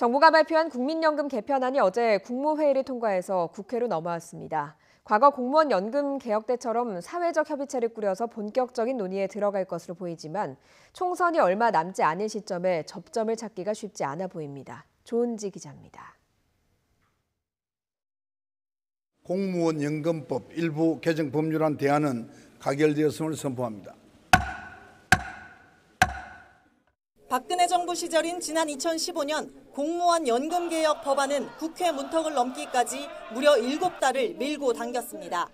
정부가 발표한 국민연금 개편안이 어제 국무회의를 통과해서 국회로 넘어왔습니다. 과거 공무원 연금 개혁 때처럼 사회적 협의체를 꾸려서 본격적인 논의에 들어갈 것으로 보이지만 총선이 얼마 남지 않은 시점에 접점을 찾기가 쉽지 않아 보입니다. 조은지 기자입니다. 공무원 연금법 일부 개정 법률안 대안은 가결되었음을 선포합니다. 박근혜 정부 시절인 지난 2015년 공무원 연금 개혁 법안은 국회 문턱을 넘기까지 무려 7달을 밀고 당겼습니다.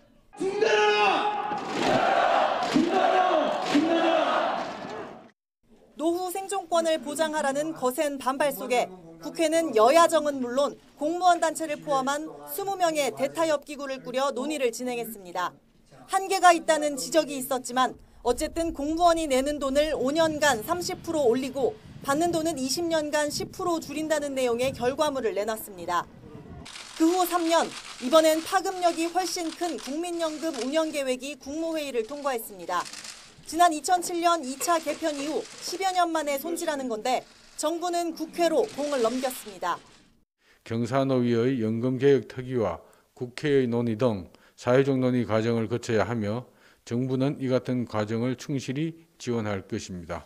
노후 생존권을 보장하라는 거센 반발 속에 국회는 여야정은 물론 공무원 단체를 포함한 20명의 대타협 기구를 꾸려 논의를 진행했습니다. 한계가 있다는 지적이 있었지만 어쨌든 공무원이 내는 돈을 5년간 30% 올리고 받는 돈은 20년간 10% 줄인다는 내용의 결과물을 내놨습니다. 그 후 3년, 이번엔 파급력이 훨씬 큰 국민연금 운영계획이 국무회의를 통과했습니다. 지난 2007년 2차 개편 이후 10여 년 만에 손질하는 건데 정부는 국회로 공을 넘겼습니다. 경사노위의 연금개혁 특위와 국회의 논의 등 사회적 논의 과정을 거쳐야 하며 정부는 이 같은 과정을 충실히 지원할 것입니다.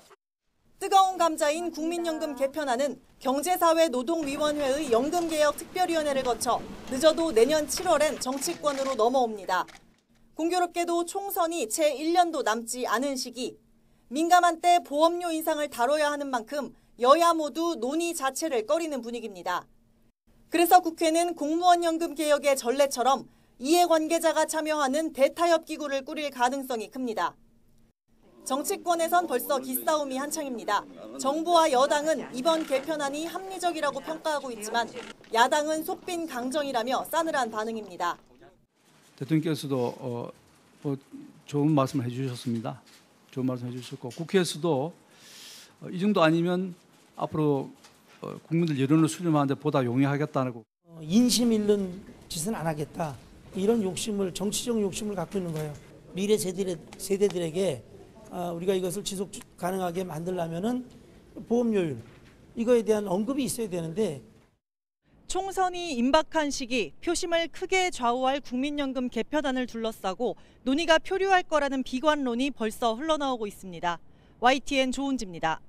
뜨거운 감자인 국민연금 개편안은 경제사회노동위원회의 연금개혁 특별위원회를 거쳐 늦어도 내년 7월엔 정치권으로 넘어옵니다. 공교롭게도 총선이 채 1년도 남지 않은 시기, 민감한 때 보험료 인상을 다뤄야 하는 만큼 여야 모두 논의 자체를 꺼리는 분위기입니다. 그래서 국회는 공무원 연금 개혁의 전례처럼 이해관계자가 참여하는 대타협 기구를 꾸릴 가능성이 큽니다. 정치권에선 벌써 기싸움이 한창입니다. 정부와 여당은 이번 개편안이 합리적이라고 평가하고 있지만 야당은 속빈 강정이라며 싸늘한 반응입니다. 대통령께서도 좋은 말씀을 해주셨습니다. 좋은 말씀 해주셨고 국회에서도 이 정도 아니면 앞으로 국민들 여론을 수렴하는데 보다 용이하겠다고. 인심 잃는 짓은 안 하겠다. 이런 욕심을, 정치적 욕심을 갖고 있는 거예요. 미래 세대들에게 우리가 이것을 지속 가능하게 만들려면은 보험료율, 이거에 대한 언급이 있어야 되는데. 총선이 임박한 시기 표심을 크게 좌우할 국민연금 개편안을 둘러싸고 논의가 표류할 거라는 비관론이 벌써 흘러나오고 있습니다. YTN 조은지입니다.